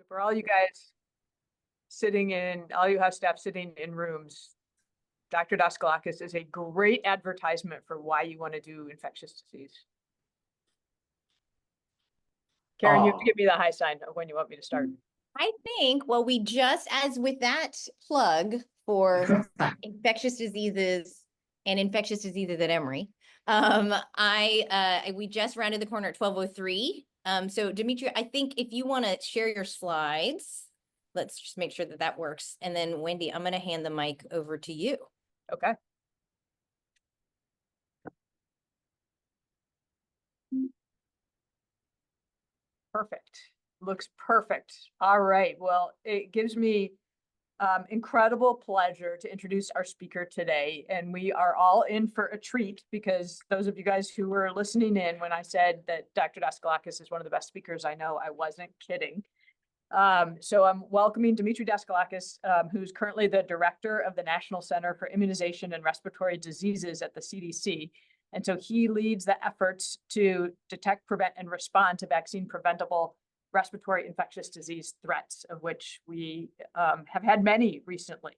for all you guys all you have staff sitting in rooms, Dr. Daskalakis is a great advertisement for why you want to do infectious disease. Karen, you have to give me the high sign of when you want me to start. I think, well, we just, as with that plug for infectious diseases and infectious diseases at Emory, we just rounded the corner at 12:03. So Dimitri, I think if you want to share your slides, let's just make sure that that works. And then Wendy, I'm going to hand the mic over to you. Okay. Perfect. Looks perfect. All right. Well, it gives me incredible pleasure to introduce our speaker today. And we are all in for a treat because those of you guys who were listening in when I said that Dr. Daskalakis is one of the best speakers I know, I wasn't kidding. So I'm welcoming Dimitri Daskalakis, who's currently the director of the National Center for Immunization and Respiratory Diseases at the CDC. And so he leads the efforts to detect, prevent, and respond to vaccine-preventable respiratory infectious disease threats, of which we have had many recently.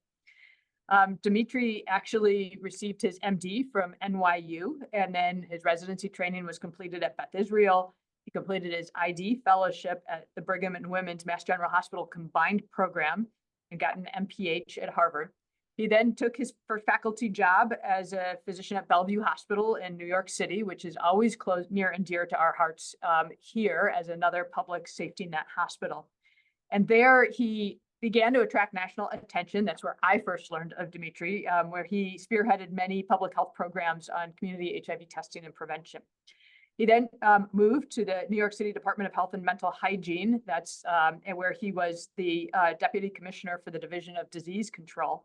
Dimitri actually received his MD from NYU, and then his residency training was completed at Beth Israel. He completed his ID fellowship at the Brigham and Women's Mass General Hospital Combined Program and got an MPH at Harvard. He then took his first faculty job as a physician at Bellevue Hospital in New York City, which is always close, near and dear to our hearts here as another public safety net hospital. And there he began to attract national attention. That's where I first learned of Dimitri, where he spearheaded many public health programs on community HIV testing and prevention. He then moved to the New York City Department of Health and Mental Hygiene. That's where he was the deputy commissioner for the Division of Disease Control.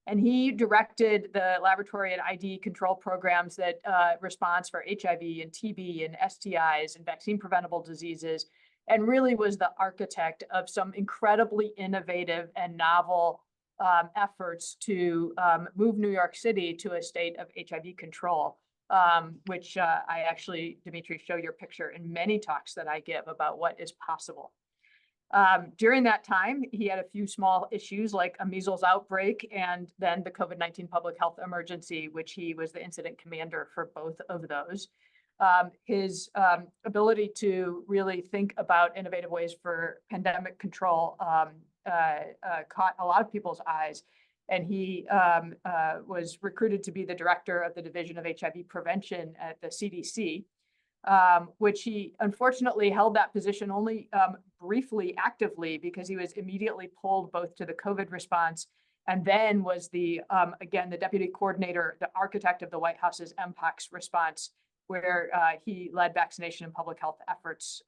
And he directed the laboratory and ID control programs that responds for HIV and TB and STIs and vaccine preventable diseases, and really was the architect of some incredibly innovative and novel efforts to move New York City to a state of HIV control, which I actually, Dimitri, show your picture in many talks that I give about what is possible. During that time, he had a few small issues like a measles outbreak and then the COVID-19 public health emergency, which he was the incident commander for both of those. His ability to really think about innovative ways for pandemic control caught a lot of people's eyes. And he was recruited to be the director of the Division of HIV Prevention at the CDC. Which he unfortunately held that position only briefly actively because he was immediately pulled both to the COVID response and then was again, the deputy coordinator, the architect of the White House's MPOX response, where he led vaccination and public health efforts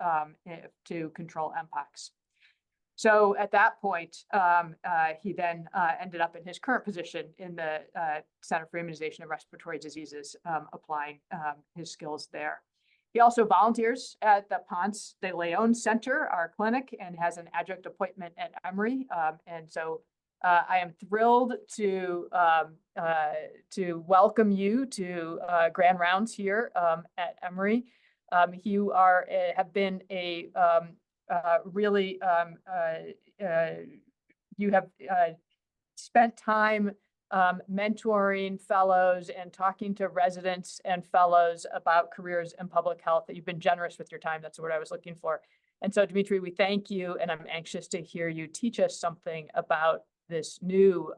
to control MPOX. So at that point, he then ended up in his current position in the Center for Immunization and Respiratory Diseases, applying his skills there. He also volunteers at the Ponce de Leon Center, our clinic, and has an adjunct appointment at Emory. And so I am thrilled to welcome you to Grand Rounds here at Emory. You have been a really, you have spent time mentoring fellows and talking to residents and fellows about careers in public health. That you've been generous with your time. That's the word I was looking for. And so, Dimitri, we thank you, and I'm anxious to hear you teach us something about this new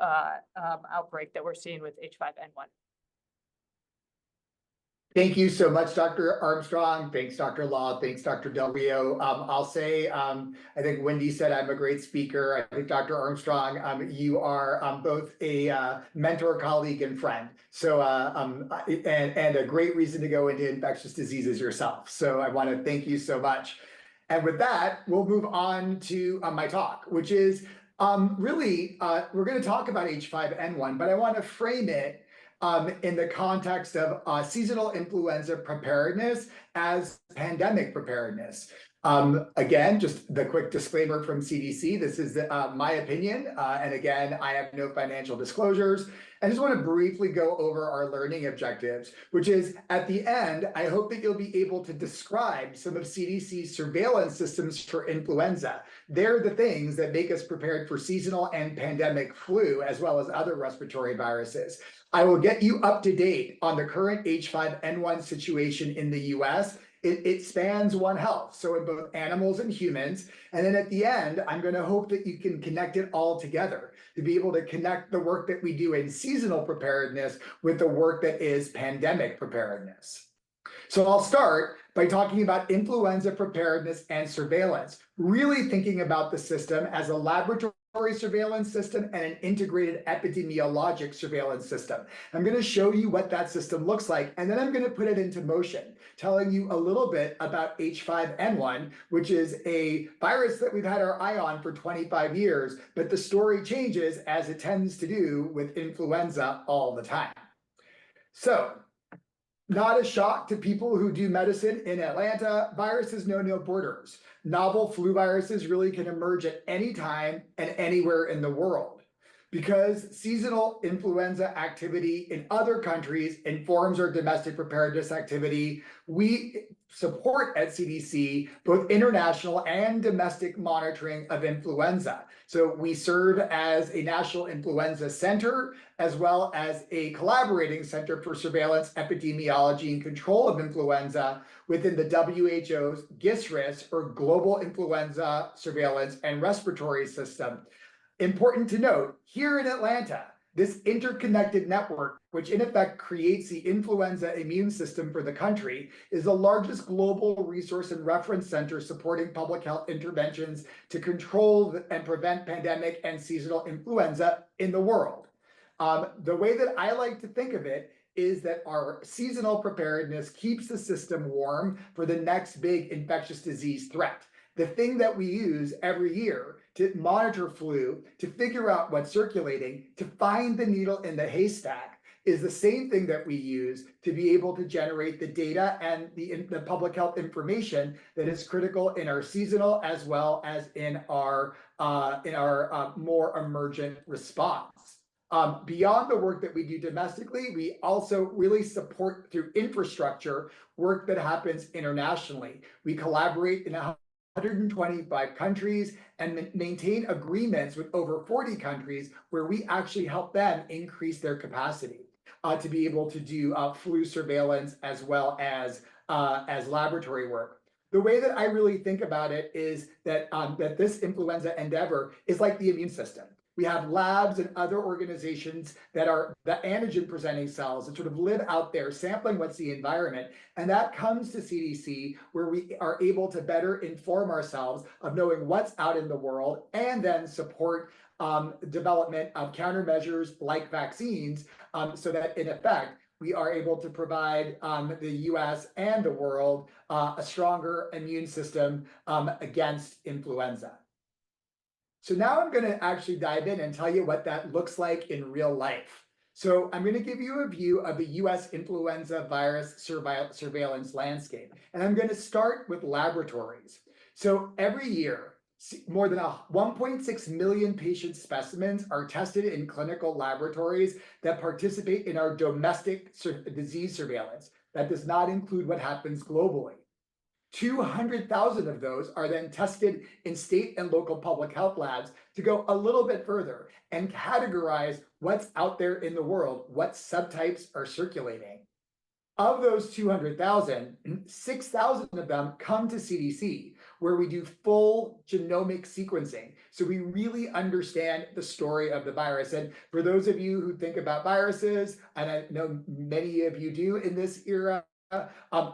outbreak that we're seeing with H5N1. Thank you so much, Dr. Armstrong. Thanks, Dr. Law. Thanks, Dr. Del Rio. I'll say, I think Wendy said I'm a great speaker. I think Dr. Armstrong, you are both a mentor, colleague, and friend. So, and a great reason to go into infectious diseases yourself. So I want to thank you so much. And with that, we'll move on to my talk, which is really, we're going to talk about H5N1, but I want to frame it in the context of seasonal influenza preparedness as pandemic preparedness. Again, just the quick disclaimer from CDC, this is my opinion. And again, I have no financial disclosures. I just want to briefly go over our learning objectives, which is at the end, I hope that you'll be able to describe some of CDC's surveillance systems for influenza. They're the things that make us prepared for seasonal and pandemic flu, as well as other respiratory viruses. I will get you up to date on the current H5N1 situation in the US. It spans One Health, so in both animals and humans. And then at the end, I'm going to hope that you can connect it all together to be able to connect the work that we do in seasonal preparedness with the work that is pandemic preparedness. So I'll start by talking about influenza preparedness and surveillance, really thinking about the system as a laboratory surveillance system and an integrated epidemiologic surveillance system. I'm going to show you what that system looks like, and then I'm going to put it into motion, telling you a little bit about H5N1, which is a virus that we've had our eye on for 25 years, but the story changes as it tends to do with influenza all the time. So, not a shock to people who do medicine in Atlanta, viruses know no borders. Novel flu viruses really can emerge at any time and anywhere in the world. Because seasonal influenza activity in other countries informs our domestic preparedness activity, we support at CDC both international and domestic monitoring of influenza. So we serve as a national influenza center, as well as a collaborating center for surveillance, epidemiology, and control of influenza within the WHO's GISRIS, or Global Influenza Surveillance and Respiratory System. Important to note, here in Atlanta, this interconnected network, which in effect creates the influenza immune system for the country, is the largest global resource and reference center supporting public health interventions to control and prevent pandemic and seasonal influenza in the world. The way that I like to think of it is that our seasonal preparedness keeps the system warm for the next big infectious disease threat. The thing that we use every year to monitor flu, to figure out what's circulating, to find the needle in the haystack, is the same thing that we use to be able to generate the data and the public health information that is critical in our seasonal as well as in our more emergent response. Beyond the work that we do domestically, we also really support through infrastructure work that happens internationally. We collaborate in 125 countries and maintain agreements with over 40 countries where we actually help them increase their capacity to be able to do flu surveillance as well as laboratory work. The way that I really think about it is that, that this influenza endeavor is like the immune system. We have labs and other organizations that are the antigen presenting cells that sort of live out there sampling what's the environment. And that comes to CDC, where we are able to better inform ourselves of knowing what's out in the world and then support development of countermeasures like vaccines, so that in effect, we are able to provide the US and the world a stronger immune system against influenza. So now I'm going to actually dive in and tell you what that looks like in real life. So I'm going to give you a view of the US influenza virus surveillance landscape. And I'm going to start with laboratories. So every year, more than 1.6 million patient specimens are tested in clinical laboratories that participate in our domestic disease surveillance. That does not include what happens globally. 200,000 of those are then tested in state and local public health labs to go a little bit further and categorize what's out there in the world, what subtypes are circulating. Of those 200,000, 6,000 of them come to CDC, where we do full genomic sequencing. So we really understand the story of the virus. And for those of you who think about viruses, and I know many of you do in this era,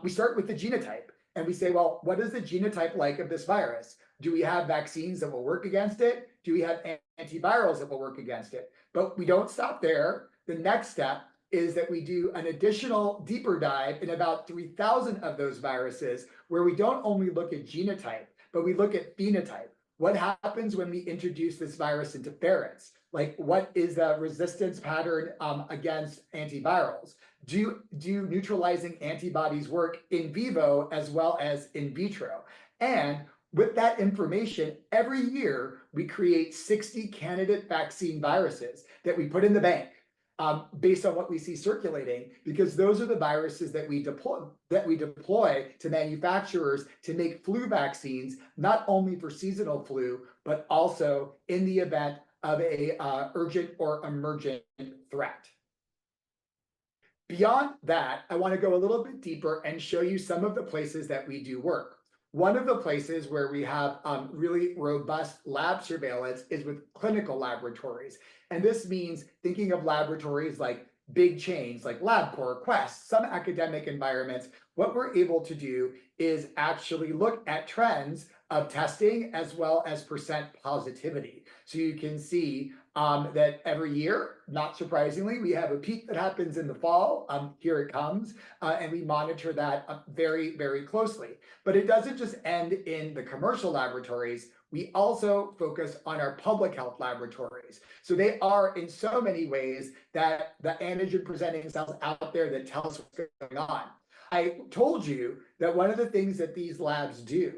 we start with the genotype. And we say, well, what is the genotype like of this virus? Do we have vaccines that will work against it? Do we have antivirals that will work against it? But we don't stop there. The next step is that we do an additional deeper dive in about 3,000 of those viruses, where we don't only look at genotype, but we look at phenotype. What happens when we introduce this virus into ferrets? Like, what is the resistance pattern against antivirals? Do neutralizing antibodies work in vivo as well as in vitro? And with that information, every year we create 60 candidate vaccine viruses that we put in the bank based on what we see circulating, because those are the viruses that we deploy to manufacturers to make flu vaccines, not only for seasonal flu, but also in the event of a urgent or emergent threat. Beyond that, I want to go a little bit deeper and show you some of the places that we do work. One of the places where we have really robust lab surveillance is with clinical laboratories. And this means thinking of laboratories like big chains like LabCorp, Quest, some academic environments. What we're able to do is actually look at trends of testing as well as percent positivity. So you can see that every year, not surprisingly, we have a peak that happens in the fall. Here it comes, and we monitor that very, very closely. But it doesn't just end in the commercial laboratories. We also focus on our public health laboratories. So they are in so many ways that the antigen presenting cells out there that tell us what's going on. I told you that one of the things that these labs do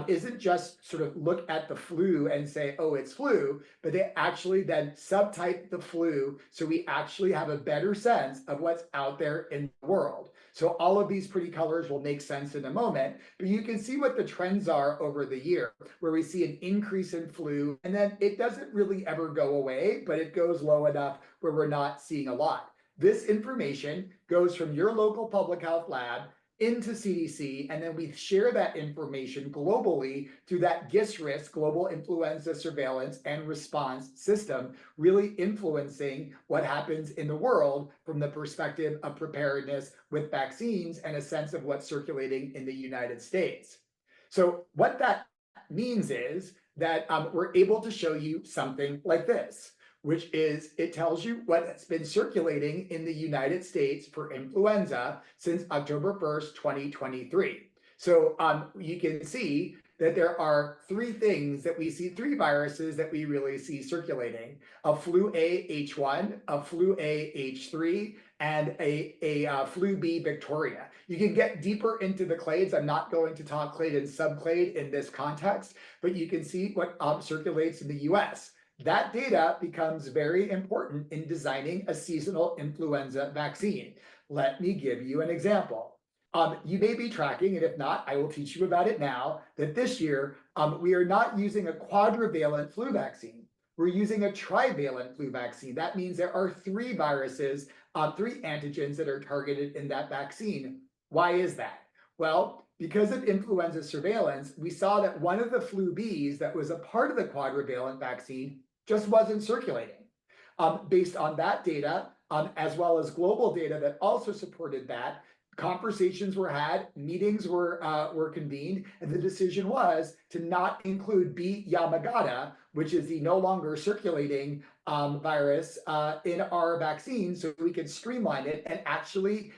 isn't just sort of look at the flu and say, oh, it's flu, but they actually then subtype the flu. So we actually have a better sense of what's out there in the world. So all of these pretty colors will make sense in a moment, but you can see what the trends are over the year, where we see an increase in flu, and then it doesn't really ever go away, but it goes low enough where we're not seeing a lot. This information goes from your local public health lab into CDC, and then we share that information globally through that GISRIS, Global Influenza Surveillance and Response System, really influencing what happens in the world from the perspective of preparedness with vaccines and a sense of what's circulating in the United States. So what that means is that we're able to show you something like this, which is it tells you what's been circulating in the United States for influenza since October 1st, 2023. So you can see that there are three things that we see, three viruses that we really see circulating: a flu A H1, a flu A H3, and a flu B Victoria. You can get deeper into the clades. I'm not going to talk clade and subclade in this context, but you can see what circulates in the US. That data becomes very important in designing a seasonal influenza vaccine. Let me give you an example. You may be tracking, and if not, I will teach you about it now, that this year we are not using a quadrivalent flu vaccine. We're using a trivalent flu vaccine. That means there are three viruses, three antigens that are targeted in that vaccine. Why is that? Well, because of influenza surveillance, we saw that one of the flu Bs that was a part of the quadrivalent vaccine just wasn't circulating. Based on that data, as well as global data that also supported that, conversations were had, meetings were convened, and the decision was to not include B Yamagata, which is the no longer circulating virus in our vaccine, so we could streamline it and actually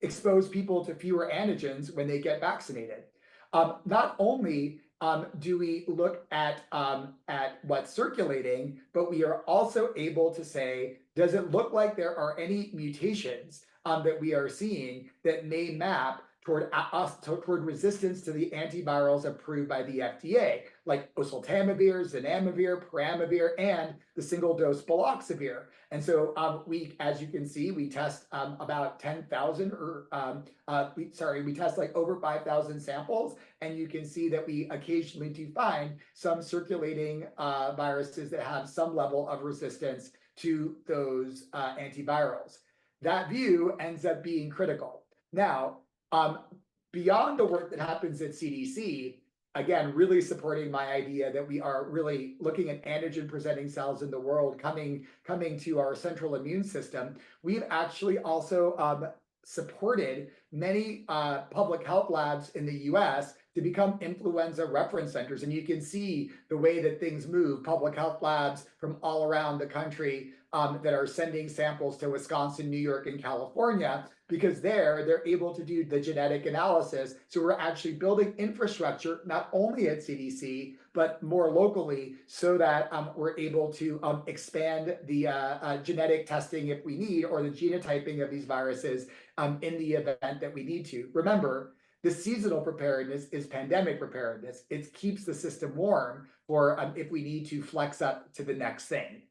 expose people to fewer antigens when they get vaccinated. Not only do we look at what's circulating, but we are also able to say, does it look like there are any mutations that we are seeing that may map toward resistance to the antivirals approved by the FDA, like oseltamivir, zanamivir, peramivir, and the single-dose baloxavir. And so we, as you can see, we test about 10,000 we test like over 5,000 samples, and you can see that we occasionally do find some circulating viruses that have some level of resistance to those antivirals. That view ends up being critical. Now, beyond the work that happens at CDC, again, really supporting my idea that we are really looking at antigen presenting cells in the world coming to our central immune system, we've actually also supported many public health labs in the US to become influenza reference centers. And you can see the way that things move, public health labs from all around the country that are sending samples to Wisconsin, New York, and California, because they're able to do the genetic analysis. So we're actually building infrastructure, not only at CDC, but more locally, so that we're able to expand the genetic testing if we need, or the genotyping of these viruses in the event that we need to. Remember, The seasonal preparedness is pandemic preparedness. It keeps the system warm for if we need to flex up to the next thing.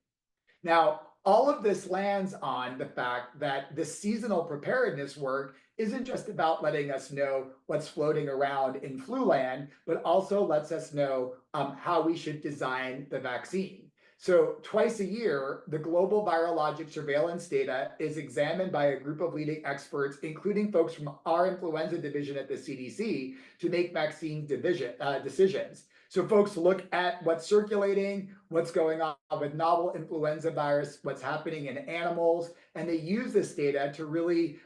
Now, all of this lands on the fact that the seasonal preparedness work isn't just about letting us know what's floating around in flu land, but also lets us know how we should design the vaccine. So twice a year, the global virologic surveillance data is examined by a group of leading experts, including folks from our influenza division at the CDC, to make vaccine decisions. So folks look at what's circulating, what's going on with novel influenza virus, what's happening in animals, and they use this data to really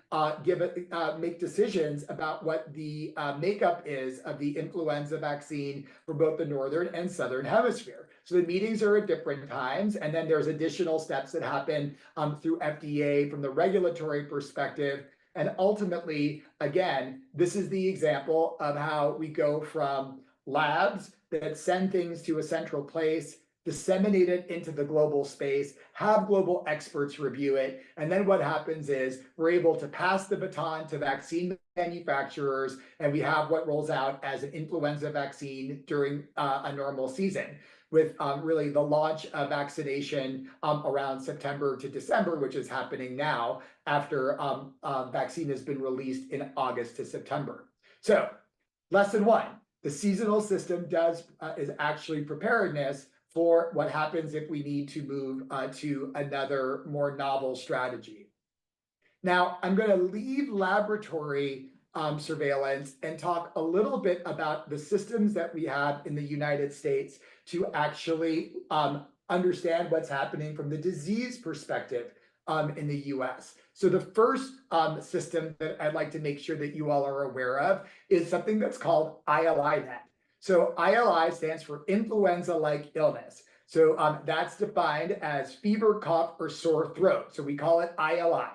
make decisions about what the makeup is of the influenza vaccine for both the northern and southern hemisphere. So the meetings are at different times, and then there's additional steps that happen through FDA from the regulatory perspective. And ultimately, again, this is the example of how we go from labs that send things to a central place, disseminate it into the global space, have global experts review it, and then what happens is we're able to pass the baton to vaccine manufacturers, and we have what rolls out as an influenza vaccine during a normal season, with really the launch of vaccination around September to December, which is happening now after vaccine has been released in August to September. So lesson one, the seasonal system is actually preparedness for what happens if we need to move to another more novel strategy. Now, I'm going to leave laboratory surveillance and talk a little bit about the systems that we have in the United States to actually understand what's happening from the disease perspective in the US. So the first system that I'd like to make sure that you all are aware of is something that's called ILI-NET. So ILI stands for influenza-like illness. So that's defined as fever, cough, or sore throat. So we call it ILI.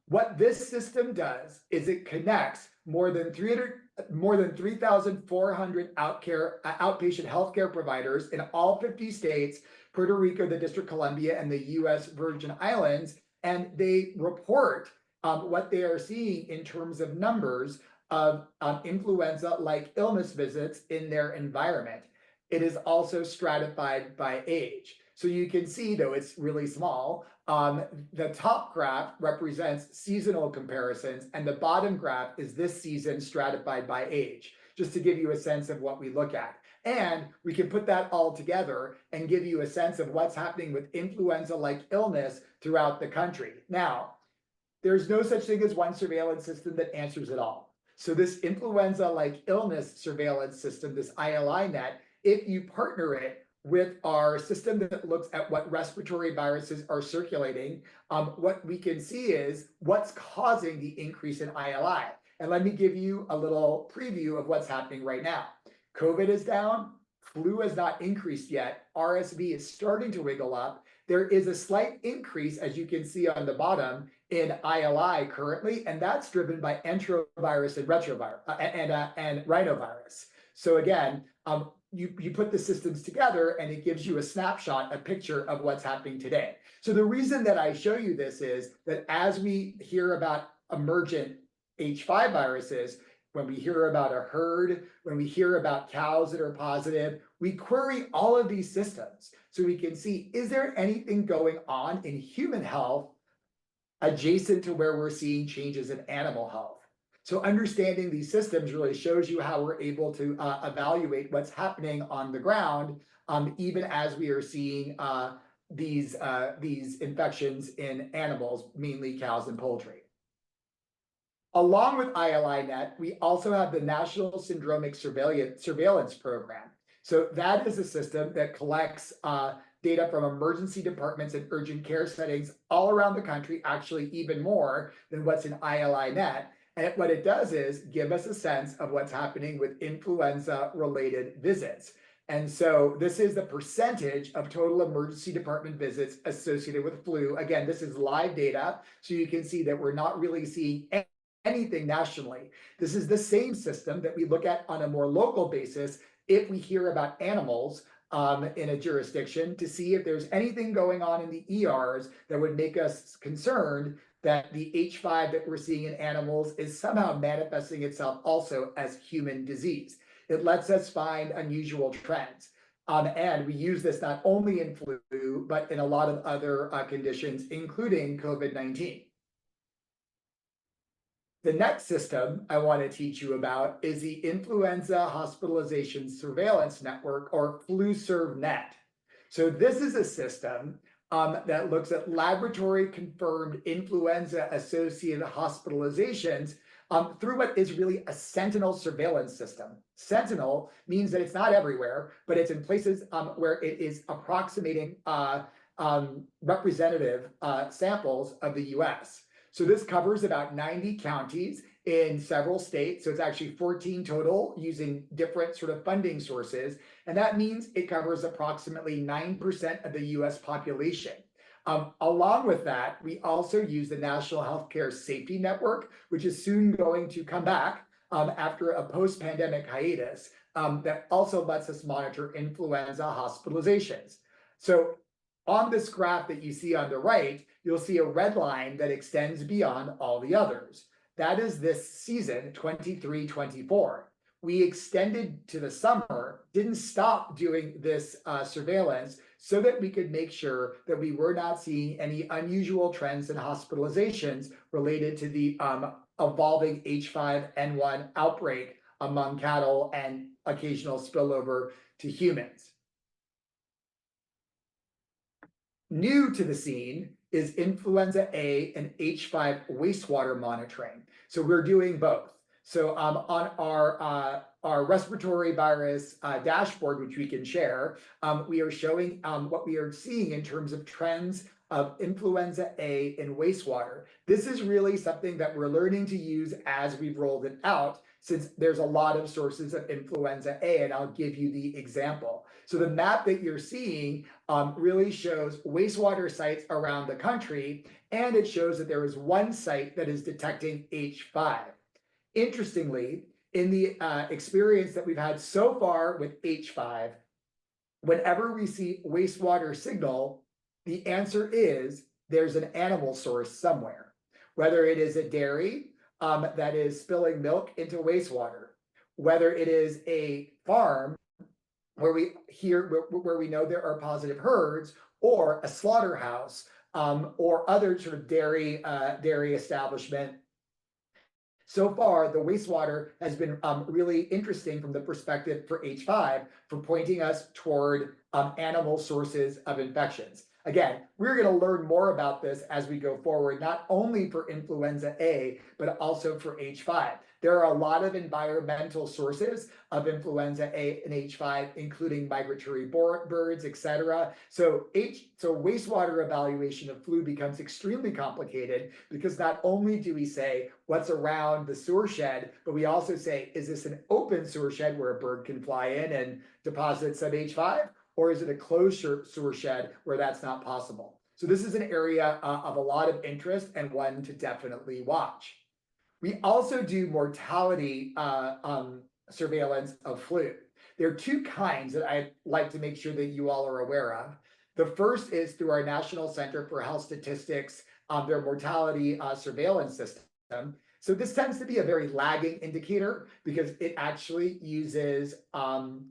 What this system does is it connects more than 3,400 outpatient healthcare providers in all 50 states, Puerto Rico, the District of Columbia, and the US Virgin Islands, and they report what they are seeing in terms of numbers of influenza-like illness visits in their environment. It is also stratified by age. So you can see, though it's really small, the top graph represents seasonal comparisons, and the bottom graph is this season stratified by age, just to give you a sense of what we look at. And we can put that all together and give you a sense of what's happening with influenza-like illness throughout the country. Now, there's no such thing as one surveillance system that answers it all. So this influenza-like illness surveillance system, this ILI-NET, if you partner it with our system that looks at what respiratory viruses are circulating, what we can see is what's causing the increase in ILI. And let me give you a little preview of what's happening right now. COVID is down, flu has not increased yet, RSV is starting to wiggle up. There is a slight increase, as you can see on the bottom, in ILI currently, and that's driven by enterovirus and retrovirus and rhinovirus. So again, you put the systems together and it gives you a snapshot, a picture of what's happening today. So the reason that I show you this is that as we hear about emergent H5 viruses, when we hear about a herd, when we hear about cows that are positive, we query all of these systems so we can see, is there anything going on in human health adjacent to where we're seeing changes in animal health? So understanding these systems really shows you how we're able to evaluate what's happening on the ground, even as we are seeing these infections in animals, mainly cows and poultry. Along with ILI-NET, we also have the National Syndromic Surveillance Program. So that is a system that collects data from emergency departments and urgent care settings all around the country, actually even more than what's in ILI-NET. And what it does is give us a sense of what's happening with influenza-related visits. And so this is the percentage of total emergency department visits associated with flu. Again, this is live data, so you can see that we're not really seeing anything nationally. This is the same system that we look at on a more local basis if we hear about animals in a jurisdiction to see if there's anything going on in the ERs that would make us concerned that the H5 that we're seeing in animals is somehow manifesting itself also as human disease. It lets us find unusual trends. And we use this not only in flu, but in a lot of other conditions, including COVID-19. The next system I want to teach you about is the Influenza Hospitalization Surveillance Network, or FluSurvNet. So this is a system that looks at laboratory-confirmed influenza-associated hospitalizations through what is really a sentinel surveillance system. Sentinel means that it's not everywhere, but it's in places where it is approximating representative samples of the US. So this covers about 90 counties in several states. So it's actually 14 total using different sort of funding sources. And that means it covers approximately 9% of the US population. Along with that, we also use the National Healthcare Safety Network, which is soon going to come back after a post-pandemic hiatus that also lets us monitor influenza hospitalizations. So on this graph that you see on the right, you'll see a red line that extends beyond all the others. That is this season, 23-24. We extended to the summer, didn't stop doing this surveillance so that we could make sure that we were not seeing any unusual trends in hospitalizations related to the evolving H5N1 outbreak among cattle and occasional spillover to humans. New to the scene is influenza A and H5 wastewater monitoring. So we're doing both. So on our respiratory virus dashboard, which we can share, we are showing what we are seeing in terms of trends of influenza A in wastewater. This is really something that we're learning to use as we've rolled it out, since there's a lot of sources of influenza A, and I'll give you the example. So the map that you're seeing really shows wastewater sites around the country, and it shows that there is one site that is detecting H5. Interestingly, in the experience that we've had so far with H5, whenever we see wastewater signal, the answer is there's an animal source somewhere, whether it is a dairy that is spilling milk into wastewater, whether it is a farm where we know there are positive herds, or a slaughterhouse or other sort of dairy establishment. So far, the wastewater has been really interesting from the perspective for H5 for pointing us toward animal sources of infections. Again, we're going to learn more about this as we go forward, not only for influenza A, but also for H5. There are a lot of environmental sources of influenza A and H5, including migratory birds, et cetera. So wastewater evaluation of flu becomes extremely complicated because not only do we say what's around the sewer shed, but we also say, is this an open sewer shed where a bird can fly in and deposit some H5? Or is it a closed sewer shed where that's not possible? So this is an area of a lot of interest and one to definitely watch. We also do mortality surveillance of flu. There are two kinds that I'd like to make sure that you all are aware of. The first is through our National Center for Health Statistics, their mortality surveillance system. So this tends to be a very lagging indicator because it actually uses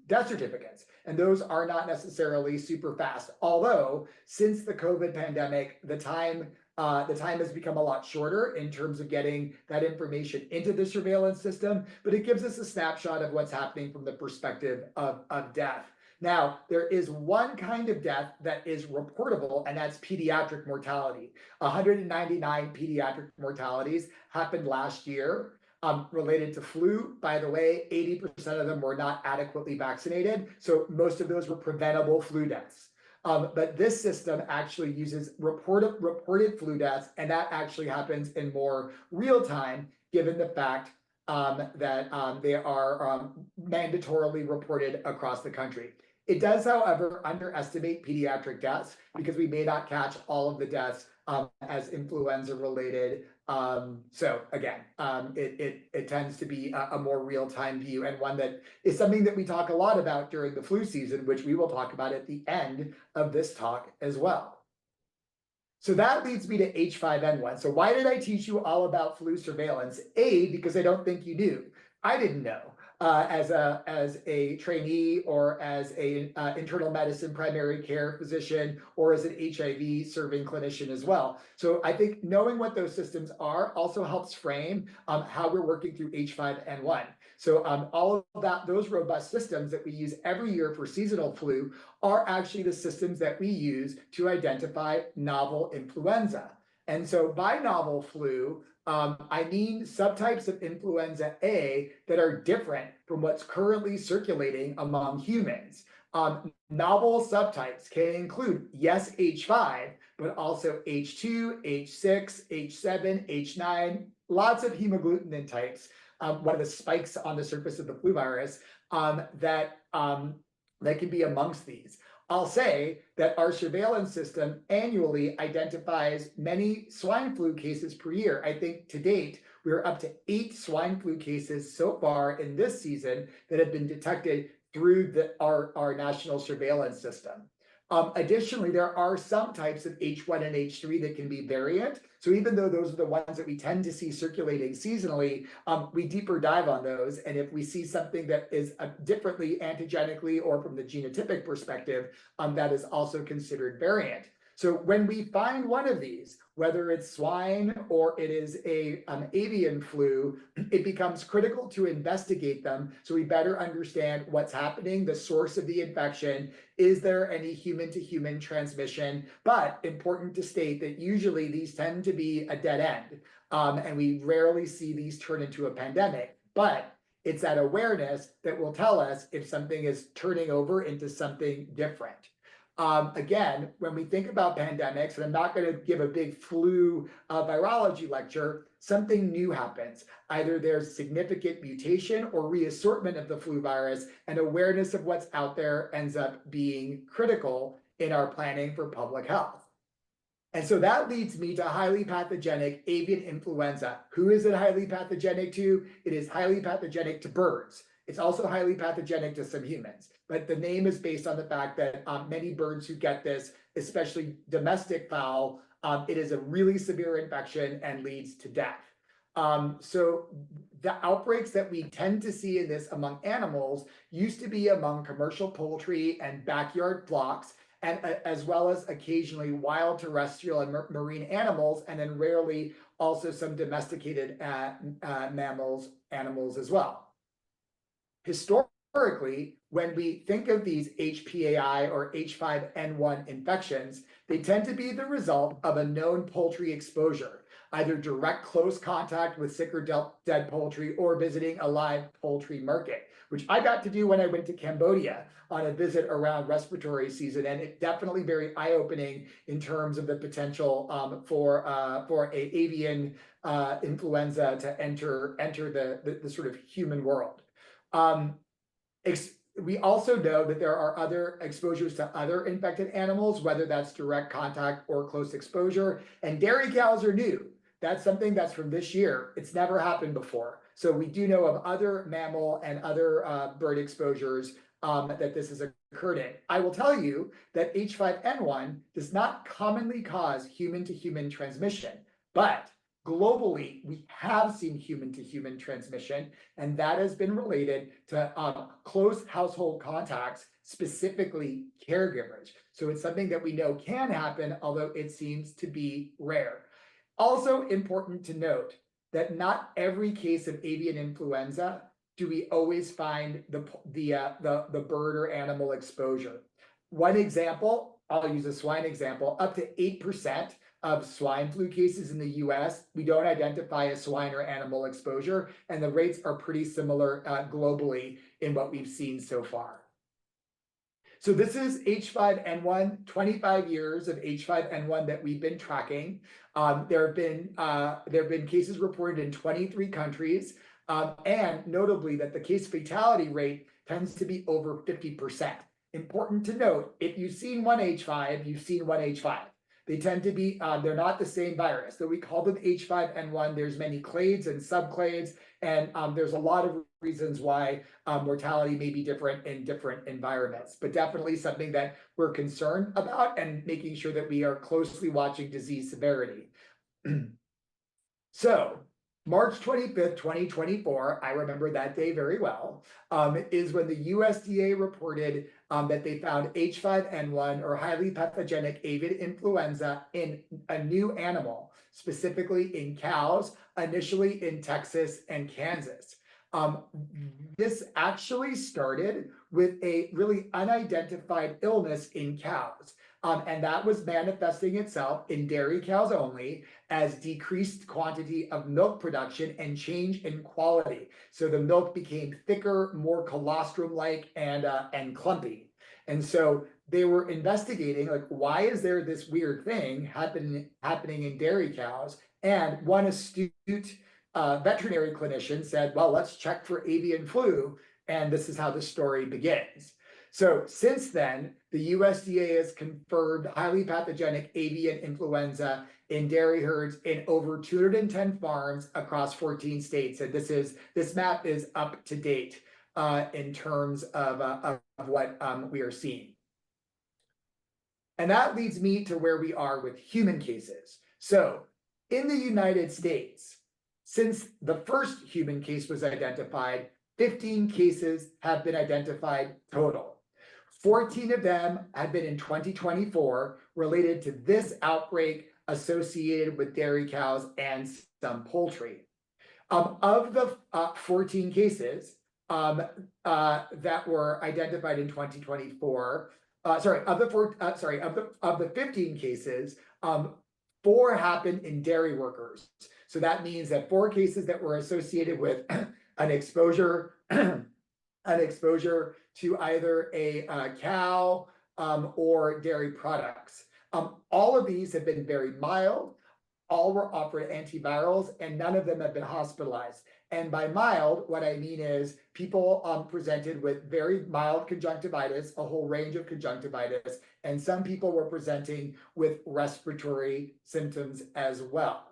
death certificates, and those are not necessarily super fast. Although since the COVID pandemic, the time has become a lot shorter in terms of getting that information into the surveillance system, but it gives us a snapshot of what's happening from the perspective of death. Now, there is one kind of death that is reportable, and that's pediatric mortality. 199 pediatric mortalities happened last year related to flu. By the way, 80% of them were not adequately vaccinated, so most of those were preventable flu deaths. But this system actually uses reported flu deaths, and that actually happens in more real time, given the fact that they are mandatorily reported across the country. It does, however, underestimate pediatric deaths because we may not catch all of the deaths as influenza related. So again, it tends to be a more real-time view, and one that is something that we talk a lot about during the flu season, which we will talk about at the end of this talk as well. So that leads me to H5N1. So why did I teach you all about flu surveillance? Because I don't think you knew. I didn't know. As a trainee or as a internal medicine primary care physician or as an HIV serving clinician as well. So I think knowing what those systems are also helps frame how we're working through H5N1. So all of those robust systems that we use every year for seasonal flu are actually the systems that we use to identify novel influenza. And so by novel flu, I mean subtypes of influenza A that are different from what's currently circulating among humans. Novel subtypes can include, yes, H5, but also H2, H6, H7, H9, lots of hemagglutinin types, one of the spikes on the surface of the flu virus that can be amongst these. I'll say that our surveillance system annually identifies many swine flu cases per year. I think to date, we're up to 8 swine flu cases so far in this season that have been detected through our national surveillance system. Additionally, there are some types of H1 and H3 that can be variant. So even though those are the ones that we tend to see circulating seasonally, we deeper dive on those. And if we see something that is differently antigenically or from the genotypic perspective, that is also considered variant. So when we find one of these, whether it's swine or it is avian flu, it becomes critical to investigate them so we better understand what's happening, the source of the infection, is there any human-to-human transmission? But important to state that usually these tend to be a dead end, and we rarely see these turn into a pandemic. But it's that awareness that will tell us if something is turning over into something different. Again, when we think about pandemics, and I'm not going to give a big flu virology lecture, something new happens. Either there's significant mutation or reassortment of the flu virus, and awareness of what's out there ends up being critical in our planning for public health. And so that leads me to highly pathogenic avian influenza. Who is it highly pathogenic to? It is highly pathogenic to birds. It's also highly pathogenic to some humans, but the name is based on the fact that many birds who get this, especially domestic fowl, it is a really severe infection and leads to death. So the outbreaks that we tend to see in this among animals used to be among commercial poultry and backyard flocks, and as well as occasionally wild terrestrial and marine animals, and then rarely also some domesticated animals as well. Historically, when we think of these HPAI or H5N1 infections, they tend to be the result of a known poultry exposure, either direct close contact with sick or dead poultry or visiting a live poultry market, which I got to do when I went to Cambodia on a visit around respiratory season. And it's definitely very eye-opening in terms of the potential for a avian influenza to enter the sort of human world. We also know that there are other exposures to other infected animals, whether that's direct contact or close exposure. And dairy cows are new. That's something that's from this year. It's never happened before. So we do know of other mammal and other bird exposures that this has occurred in. I will tell you that H5N1 does not commonly cause human-to-human transmission, but globally, we have seen human-to-human transmission, and that has been related to close household contacts, specifically caregivers. So it's something that we know can happen, although it seems to be rare. Also important to note that not every case of avian influenza do we always find the bird or animal exposure. One example, I'll use a swine example, up to 8% of swine flu cases in the US, we don't identify a swine or animal exposure, and the rates are pretty similar globally in what we've seen so far. So this is H5N1, 25 years of H5N1 that we've been tracking. There have been cases reported in 23 countries, and notably that the case fatality rate tends to be over 50%. important to note, if you've seen one H5, you've seen one H5. They tend to be, they're not the same virus. So we call them H5N1. There's many clades and subclades, and there's a lot of reasons why mortality may be different in different environments, but definitely something that we're concerned about and making sure that we are closely watching disease severity. So March 25th, 2024, I remember that day very well, is when the USDA reported that they found H5N1 or highly pathogenic avian influenza in a new animal, specifically in cows, initially in Texas and Kansas. This actually started with a really unidentified illness in cows. And that was manifesting itself in dairy cows only as decreased quantity of milk production and change in quality. So the milk became thicker, more colostrum-like, and clumpy. And so they were investigating, like, why is there this weird thing happening in dairy cows? And one astute veterinary clinician said, well, let's check for avian flu. And this is how the story begins. So since then, the USDA has confirmed highly pathogenic avian influenza in dairy herds in over 210 farms across 14 states. And this map is up to date in terms of what we are seeing. And that leads me to where we are with human cases. So in the United States, since the first human case was identified, 15 cases have been identified total. 14 of them had been in 2024 related to this outbreak associated with dairy cows and some poultry. Of the 14 cases that were identified in 2024, of the 15 cases, 4 happened in dairy workers. So that means that 4 cases that were associated with an exposure to either a cow or dairy products. All of these have been very mild. All were offered antivirals, and none of them have been hospitalized. And by mild, what I mean is people presented with very mild conjunctivitis, a whole range of conjunctivitis, and some people were presenting with respiratory symptoms as well.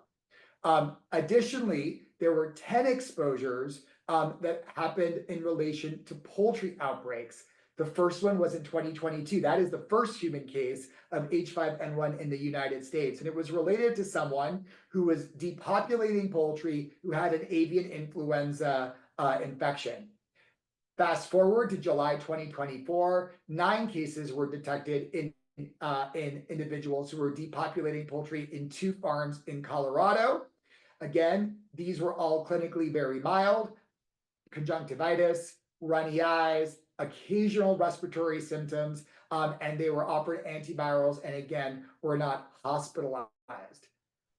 Additionally, there were 10 exposures that happened in relation to poultry outbreaks. The first one was in 2022. That is the first human case of H5N1 in the United States. And it was related to someone who was depopulating poultry who had an avian influenza infection. Fast forward to July 2024, 9 cases were detected in individuals who were depopulating poultry in 2 farms in Colorado. Again, these were all clinically very mild. Conjunctivitis, runny eyes, occasional respiratory symptoms, and they were offered antivirals and again, were not hospitalized.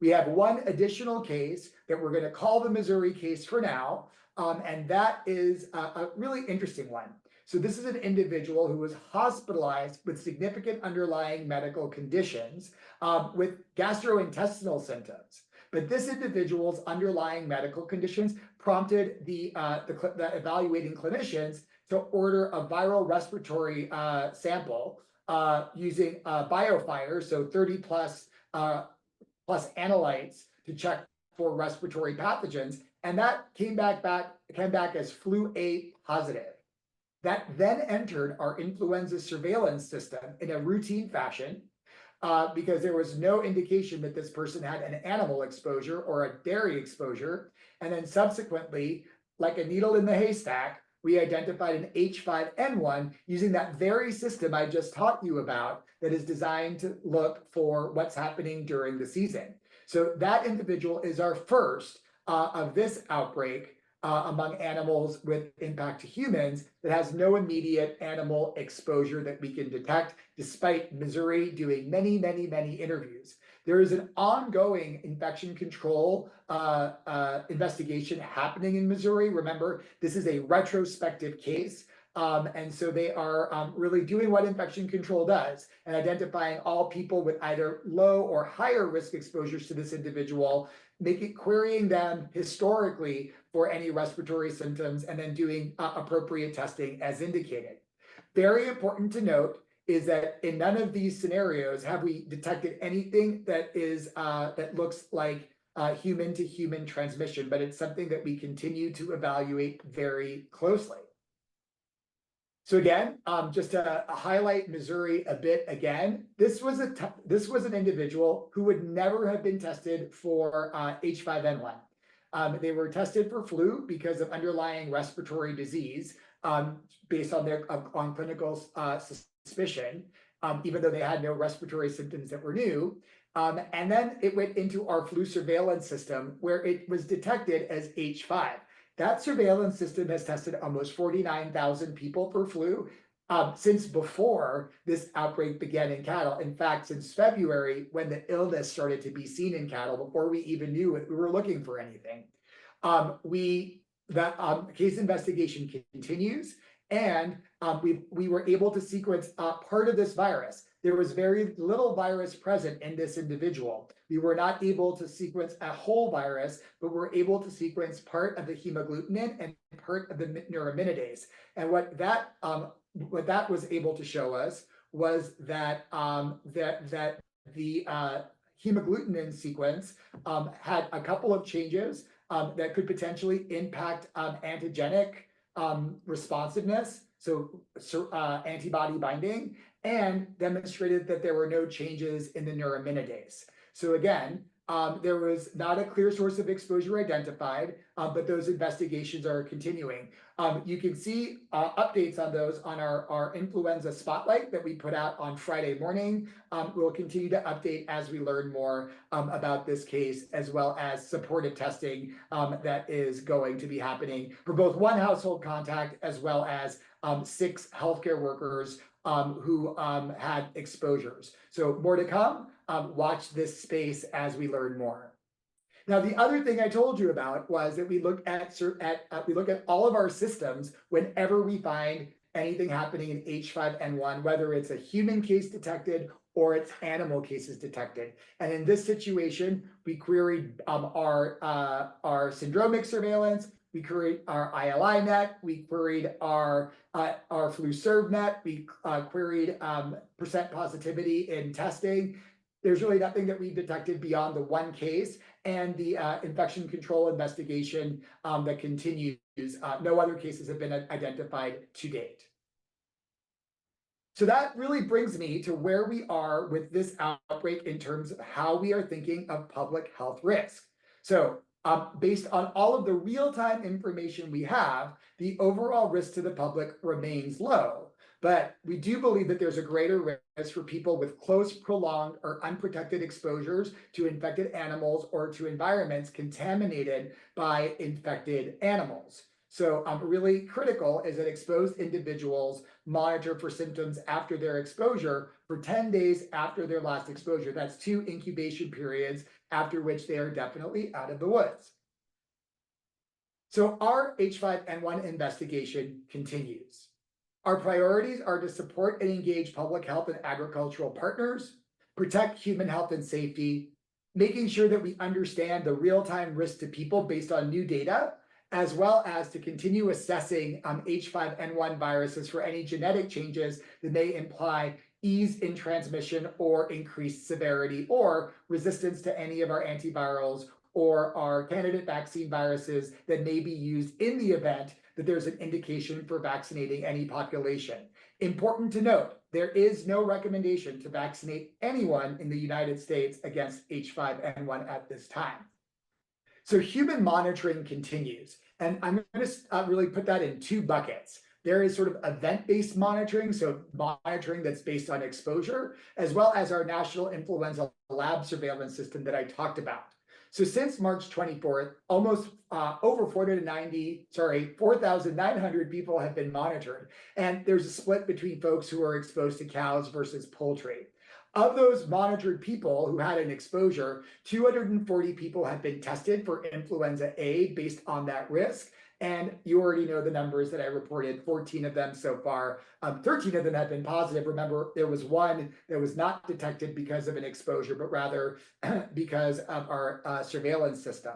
We have one additional case that we're going to call the Missouri case for now, and that is a really interesting one. So this is an individual who was hospitalized with significant underlying medical conditions with gastrointestinal symptoms. But this individual's underlying medical conditions prompted the evaluating clinicians to order a viral respiratory sample using BioFire, so 30 plus analytes to check for respiratory pathogens, and that came back as flu A positive. That then entered our influenza surveillance system in a routine fashion. Because there was no indication that this person had an animal exposure or a dairy exposure. And then subsequently, like a needle in the haystack, we identified an H5N1 using that very system I just taught you about that is designed to look for what's happening during the season. So that individual is our first of this outbreak among animals with impact to humans that has no immediate animal exposure that we can detect, despite Missouri doing many, many, many interviews. There is an ongoing infection control investigation happening in Missouri. Remember, this is a retrospective case. And so they are really doing what infection control does and identifying all people with either low or higher risk exposures to this individual, querying them historically for any respiratory symptoms, and then doing appropriate testing as indicated. Very important to note is that in none of these scenarios have we detected anything that is that looks like human to human transmission, but it's something that we continue to evaluate very closely. So again, just to highlight Missouri a bit again, this was an individual who would never have been tested for H5N1. They were tested for flu because of underlying respiratory disease based on their on clinical suspicion, even though they had no respiratory symptoms that were new. And then it went into our flu surveillance system where it was detected as H5. That surveillance system has tested almost 49,000 people for flu since before this outbreak began in cattle. In fact, since February, when the illness started to be seen in cattle, before we even knew we were looking for anything. The case investigation continues, and we were able to sequence part of this virus. There was very little virus present in this individual. We were not able to sequence a whole virus, but we're able to sequence part of the hemagglutinin and part of the neuraminidase. And what that was able to show us was that the hemagglutinin sequence had a couple of changes that could potentially impact antigenic responsiveness, so antibody binding, and demonstrated that there were no changes in the neuraminidase. So again, there was not a clear source of exposure identified, but those investigations are continuing. You can see updates on those on our influenza spotlight that we put out on Friday morning. We'll continue to update as we learn more about this case, as well as supportive testing that is going to be happening for both one household contact as well as 6 healthcare workers who had exposures. So more to come. Watch this space as we learn more. Now, the other thing I told you about was that we look at all of our systems whenever we find anything happening in H5N1, whether it's a human case detected or it's animal cases detected. And in this situation, we queried our syndromic surveillance, we queried our ILI-net, we queried our flu serve-net, we queried percent positivity in testing. There's really nothing that we've detected beyond the one case and the infection control investigation that continues. No other cases have been identified to date. So that really brings me to where we are with this outbreak in terms of how we are thinking of public health risk. So based on all of the real-time information we have, the overall risk to the public remains low. But we do believe that there's a greater risk for people with close, prolonged, or unprotected exposures to infected animals or to environments contaminated by infected animals. So really critical is that exposed individuals monitor for symptoms after their exposure for 10 days after their last exposure. That's 2 incubation periods, after which they are definitely out of the woods. So our H5N1 investigation continues. Our priorities are to support and engage public health and agricultural partners, protect human health and safety, making sure that we understand the real-time risk to people based on new data, as well as to continue assessing H5N1 viruses for any genetic changes that may imply ease in transmission or increased severity or resistance to any of our antivirals or our candidate vaccine viruses that may be used in the event that there's an indication for vaccinating any population. Important to note, there is no recommendation to vaccinate anyone in the United States against H5N1 at this time. So human monitoring continues, and I'm going to really put that in 2 buckets. There is sort of event-based monitoring, so monitoring that's based on exposure, as well as our national influenza lab surveillance system that I talked about. So since March 24th, almost over 4,900 people have been monitored. And there's a split between folks who are exposed to cows versus poultry. Of those monitored people who had an exposure, 240 people have been tested for influenza A based on that risk. And you already know the numbers that I reported, 14 of them so far. 13 of them have been positive. Remember, there was one that was not detected because of an exposure, but rather because of our surveillance system.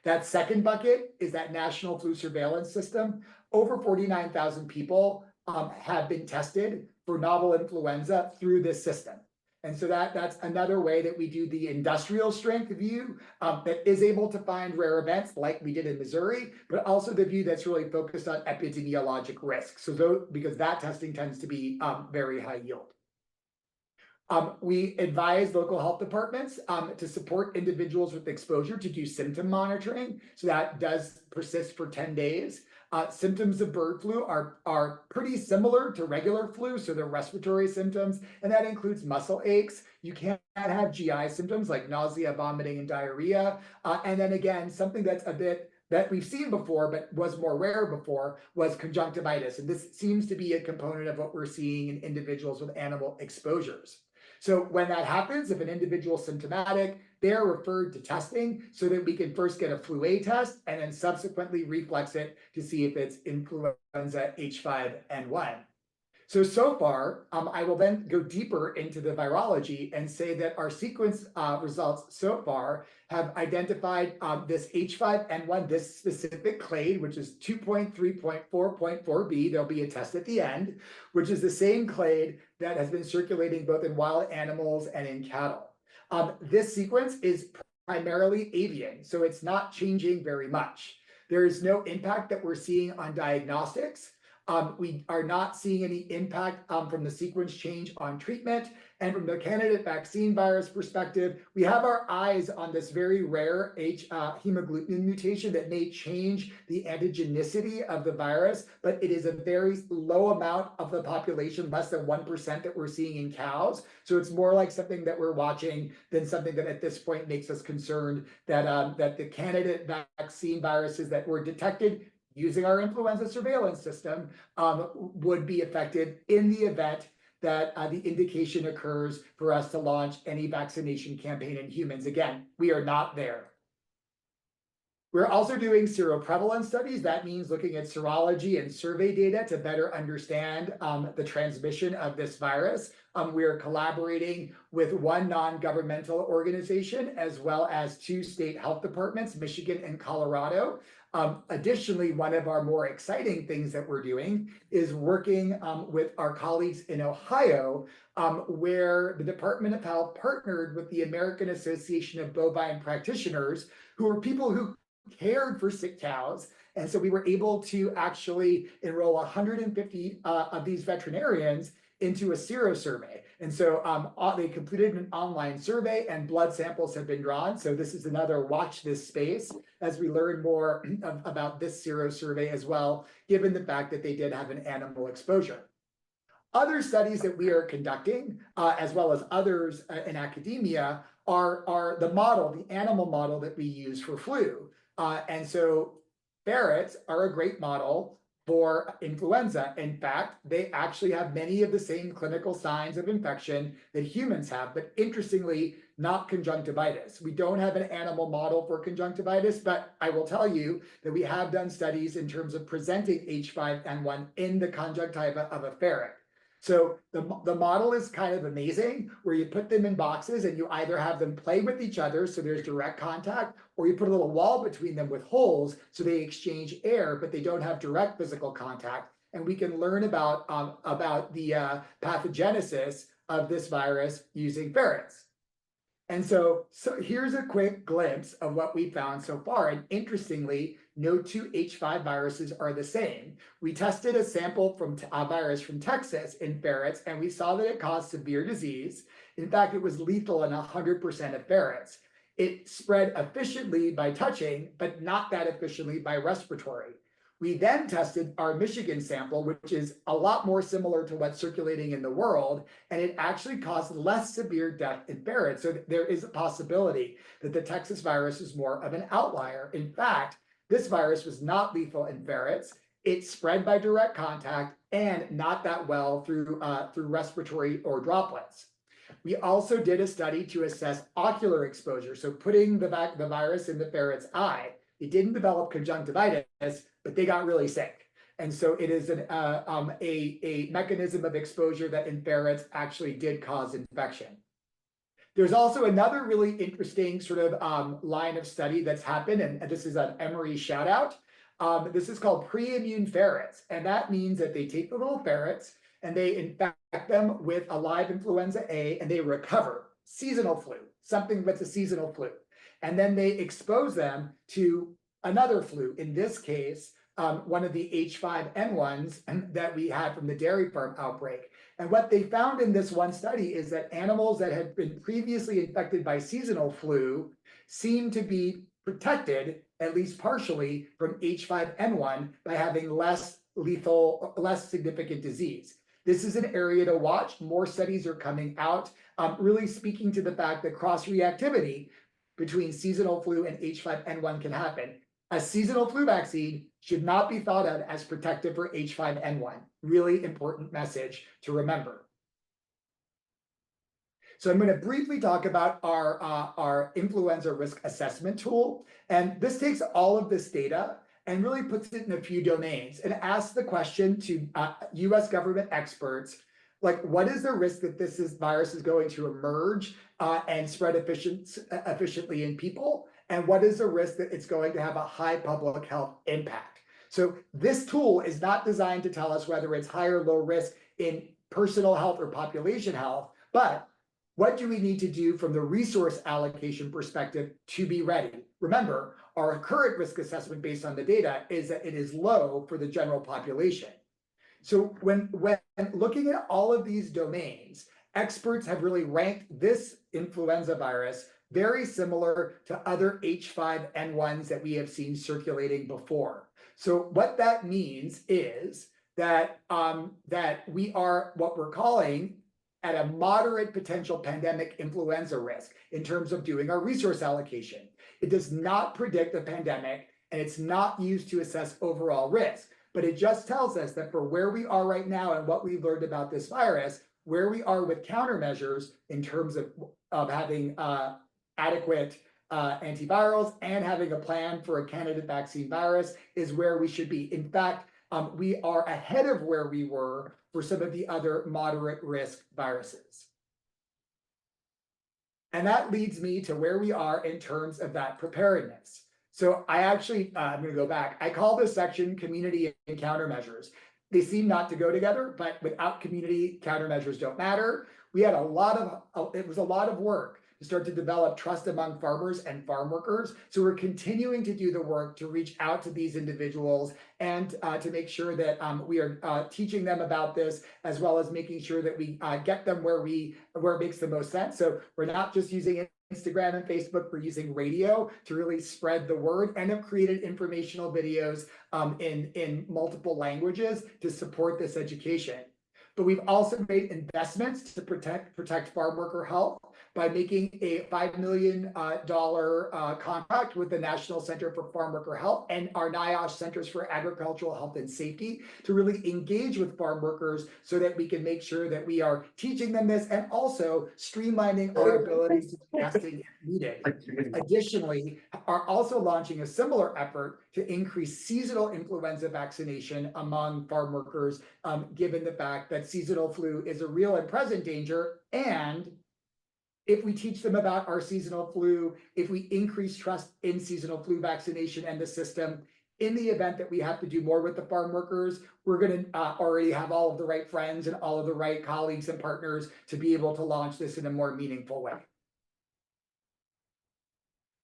That second bucket is that national flu surveillance system. Over 49,000 people have been tested for novel influenza through this system. And so that's another way that we do the industrial strength view that is able to find rare events like we did in Missouri, but also the view that's really focused on epidemiologic risk. So because that testing tends to be very high yield. We advise local health departments to support individuals with exposure to do symptom monitoring. So that does persist for 10 days. Symptoms of bird flu are pretty similar to regular flu, so they're respiratory symptoms, and that includes muscle aches. You can have GI symptoms like nausea, vomiting, and diarrhea. And then again, something that's a bit that we've seen before, but was more rare before, was conjunctivitis. And this seems to be a component of what we're seeing in individuals with animal exposures. So when that happens, if an individual is symptomatic, they're referred to testing so that we can first get a flu A test and then subsequently reflex it to see if it's influenza H5N1. So far, I will then go deeper into the virology and say that our sequence results so far have identified this H5N1, this specific clade, which is 2.3.4.4b. There'll be a test at the end, which is the same clade that has been circulating both in wild animals and in cattle. This sequence is primarily avian, so it's not changing very much. There is no impact that we're seeing on diagnostics. We are not seeing any impact from the sequence change on treatment. And from the candidate vaccine virus perspective, we have our eyes on this very rare hemagglutinin mutation that may change the antigenicity of the virus, but it is a very low amount of the population, less than 1% that we're seeing in cows. So it's more like something that we're watching than something that at this point makes us concerned that, that the candidate vaccine viruses that were detected using our influenza surveillance system would be affected in the event that the indication occurs for us to launch any vaccination campaign in humans. Again, we are not there. We're also doing seroprevalence studies. That means looking at serology and survey data to better understand the transmission of this virus. We are collaborating with one non-governmental organization as well as 2 state health departments, Michigan and Colorado. Additionally, one of our more exciting things that we're doing is working with our colleagues in Ohio, where the Department of Health partnered with the American Association of Bovine Practitioners, who are people who cared for sick cows. And so we were able to actually enroll 150 of these veterinarians into a serosurvey. And so they completed an online survey and blood samples have been drawn. So this is another watch this space as we learn more about this serosurvey as well, given the fact that they did have an animal exposure. Other studies that we are conducting, as well as others in academia, are the model, the animal model that we use for flu. And so ferrets are a great model for influenza. In fact, they actually have many of the same clinical signs of infection that humans have, but interestingly, not conjunctivitis. We don't have an animal model for conjunctivitis, but I will tell you that we have done studies in terms of presenting H5N1 in the conjunctiva of a ferret. So the model is kind of amazing, where you put them in boxes and you either have them play with each other, so there's direct contact, or you put a little wall between them with holes so they exchange air, but they don't have direct physical contact. And we can learn about the pathogenesis of this virus using ferrets. And so here's a quick glimpse of what we found so far. And interestingly, no 2 H5 viruses are the same. We tested a sample from a virus from Texas in ferrets, and we saw that it caused severe disease. In fact, it was lethal in 100% of ferrets. It spread efficiently by touching, but not that efficiently by respiratory. We then tested our Michigan sample, which is a lot more similar to what's circulating in the world, and it actually caused less severe death in ferrets. So there is a possibility that the Texas virus is more of an outlier. In fact, this virus was not lethal in ferrets. It spread by direct contact and not that well through respiratory or droplets. We also did a study to assess ocular exposure. So putting the virus in the ferret's eye, it didn't develop conjunctivitis, but they got really sick. And so it is a mechanism of exposure that in ferrets actually did cause infection. There's also another really interesting sort of line of study that's happened, and this is an Emory shout out. This is called pre-immune ferrets, and that means that they take the little ferrets and they infect them with a live influenza A, and they recover seasonal flu, something that's a seasonal flu. And then they expose them to another flu, in this case, one of the H5N1s that we had from the dairy farm outbreak. And what they found in this one study is that animals that had been previously infected by seasonal flu seem to be protected, at least partially, from H5N1 by having less lethal, less significant disease. This is an area to watch. More studies are coming out, really speaking to the fact that cross-reactivity between seasonal flu and H5N1 can happen. A seasonal flu vaccine should not be thought of as protective for H5N1. Really important message to remember. So I'm going to briefly talk about our influenza risk assessment tool. And this takes all of this data and really puts it in a few domains and asks the question to US government experts, like, what is the risk that this virus is going to emerge and spread efficiently in people? And what is the risk that it's going to have a high public health impact? So this tool is not designed to tell us whether it's high or low risk in personal health or population health, but what do we need to do from the resource allocation perspective to be ready? Remember, our current risk assessment based on the data is that it is low for the general population. So when looking at all of these domains, experts have really ranked this influenza virus very similar to other H5N1s that we have seen circulating before. So what that means is that, that we are what we're calling at a moderate potential pandemic influenza risk in terms of doing our resource allocation. It does not predict a pandemic, and it's not used to assess overall risk, but it just tells us that for where we are right now and what we've learned about this virus, where we are with countermeasures in terms of having adequate antivirals and having a plan for a candidate vaccine virus is where we should be. In fact, we are ahead of where we were for some of the other moderate risk viruses. And that leads me to where we are in terms of that preparedness. So I actually, I'm going to go back. I call this section community and countermeasures. They seem not to go together, but without community, countermeasures don't matter. We had it was a lot of work to start to develop trust among farmers and farm workers. So we're continuing to do the work to reach out to these individuals and to make sure that we are teaching them about this, as well as making sure that we get them where it makes the most sense. So we're not just using Instagram and Facebook, we're using radio to really spread the word, and have created informational videos in multiple languages to support this education. But we've also made investments to protect farm worker health by making a $5 million contract with the National Center for Farm Worker Health and our NIOSH Centers for Agricultural Health and Safety to really engage with farm workers so that we can make sure that we are teaching them this and also streamlining our ability to do testing if needed. Additionally, are also launching a similar effort to increase seasonal influenza vaccination among farm workers, given the fact that seasonal flu is a real and present danger. And if we teach them about our seasonal flu, if we increase trust in seasonal flu vaccination and the system, in the event that we have to do more with the farm workers, we're going to already have all of the right friends and all of the right colleagues and partners to be able to launch this in a more meaningful way.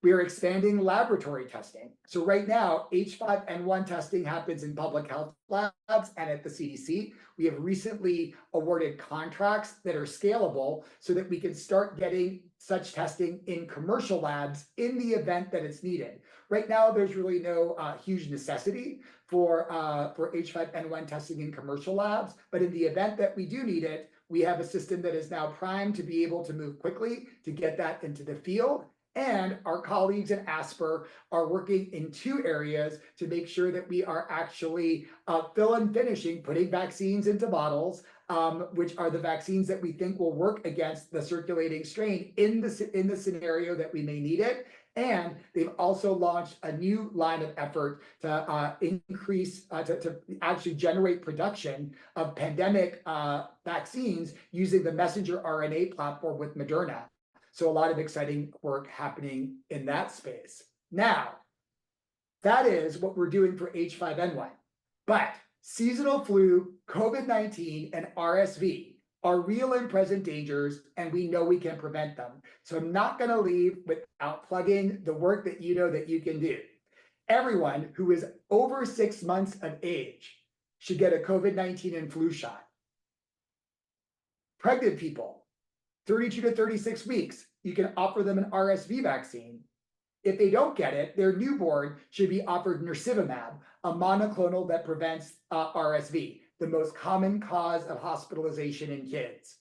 We are expanding laboratory testing. So right now, H5N1 testing happens in public health labs and at the CDC. We have recently awarded contracts that are scalable so that we can start getting such testing in commercial labs in the event that it's needed. Right now, there's really no huge necessity for H5N1 testing in commercial labs, but in the event that we do need it, we have a system that is now primed to be able to move quickly to get that into the field. And our colleagues at ASPR are working in two areas to make sure that we are actually fill and finishing, putting vaccines into bottles, which are the vaccines that we think will work against the circulating strain in the scenario that we may need it. And they've also launched a new line of effort to increase, to actually generate production of pandemic vaccines using the messenger RNA platform with Moderna. So a lot of exciting work happening in that space. Now, That is what we're doing for H5N1. But seasonal flu, COVID-19, and RSV are real and present dangers, and we know we can prevent them. So I'm not going to leave without plugging the work that you know that you can do. Everyone who is over 6 months of age should get a COVID-19 and flu shot. Pregnant people, 32 to 36 weeks, you can offer them an RSV vaccine. If they don't get it, their newborn should be offered nirsevimab, a monoclonal that prevents RSV, the most common cause of hospitalization in kids.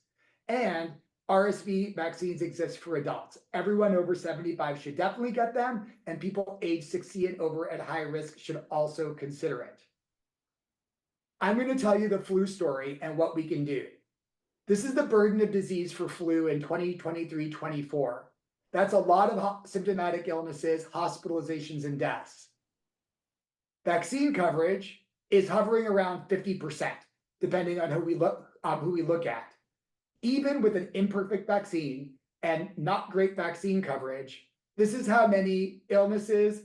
And RSV vaccines exist for adults. Everyone over 75 should definitely get them, and people age 60 and over at high risk should also consider it. I'm going to tell you the flu story and what we can do. This is the burden of disease for flu in 2023-24. That's a lot of symptomatic illnesses, hospitalizations, and deaths. Vaccine coverage is hovering around 50%, depending on who we look at. Even with an imperfect vaccine and not great vaccine coverage, this is how many illnesses,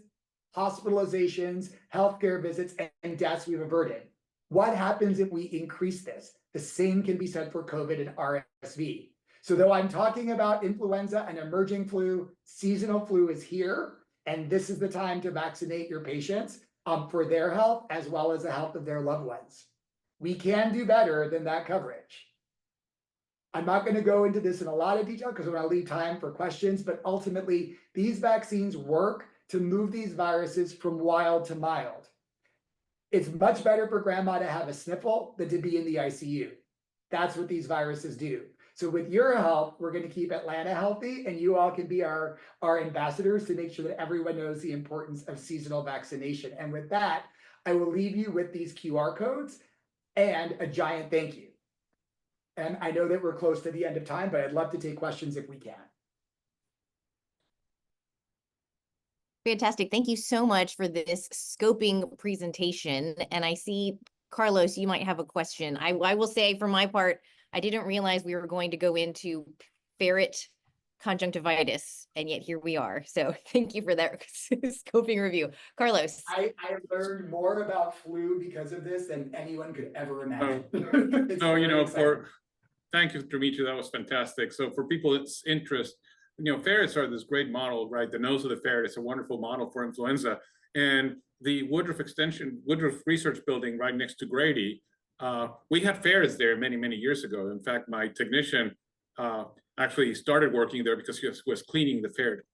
hospitalizations, healthcare visits, and deaths we've averted. What happens if we increase this? The same can be said for COVID and RSV. So though I'm talking about influenza and emerging flu, seasonal flu is here, and this is the time to vaccinate your patients for their health as well as the health of their loved ones. We can do better than that coverage. I'm not going to go into this in a lot of detail because I want to leave time for questions, but ultimately these vaccines work to move these viruses from wild to mild. It's much better for grandma to have a sniffle than to be in the ICU. That's what these viruses do. So with your help, we're going to keep Atlanta healthy, and you all can be our ambassadors to make sure that everyone knows the importance of seasonal vaccination. And with that, I will leave you with these QR codes and a giant thank you. And I know that we're close to the end of time, but I'd love to take questions if we can. Fantastic. Thank you so much for this scoping presentation. And I see, Carlos, you might have a question. I will say for my part, I didn't realize we were going to go into ferret conjunctivitis, and yet here we are. So thank you for that scoping review. Carlos. I have learned more about flu because of this than anyone could ever imagine. So, thank you, Dimitri. That was fantastic. So for people that's interest, ferrets are this great model, right? The nose of the ferret is a wonderful model for influenza. And the Woodruff Research Building right next to Grady, we had ferrets there many, many years ago. In fact, my technician actually started working there because he was cleaning the ferret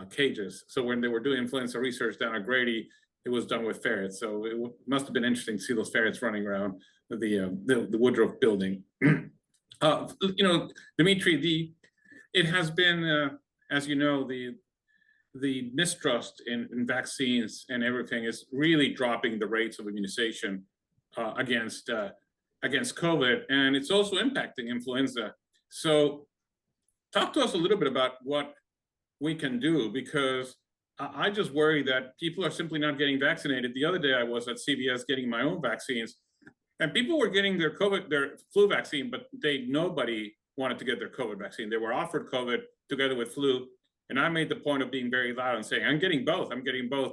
cages. So when they were doing influenza research down at Grady, it was done with ferrets. So it must have been interesting to see those ferrets running around the Woodruff Building. Dimitri, it has been, as you know, the mistrust in vaccines and everything is really dropping the rates of immunization against COVID, and it's also impacting influenza. So talk to us a little bit about what we can do, because I just worry that people are simply not getting vaccinated. The other day I was at CVS getting my own vaccines, and people were getting their flu vaccine, but nobody wanted to get their COVID vaccine. They were offered COVID together with flu. And I made the point of being very loud and saying, I'm getting both,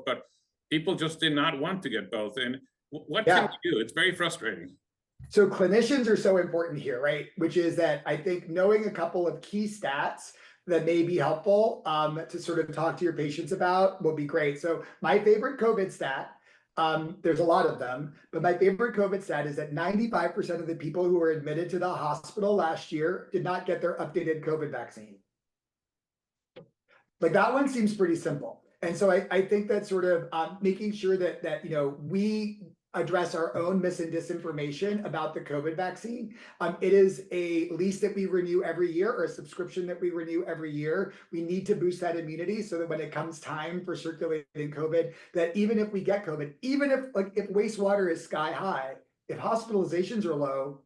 but people just did not want to get both. And what can we do? It's very frustrating. So clinicians are so important here, right? Which is that I think knowing a couple of key stats that may be helpful to sort of talk to your patients about will be great. So my favorite COVID stat, there's a lot of them, but my favorite COVID stat is that 95% of the people who were admitted to the hospital last year did not get their updated COVID vaccine. Like that one seems pretty simple. And so I think that sort of making sure that we address our own mis and disinformation about the COVID vaccine. It is a lease that we renew every year, or a subscription that we renew every year. We need to boost that immunity so that when it comes time for circulating COVID, that even if we get COVID, even if wastewater is sky high, if hospitalizations are low,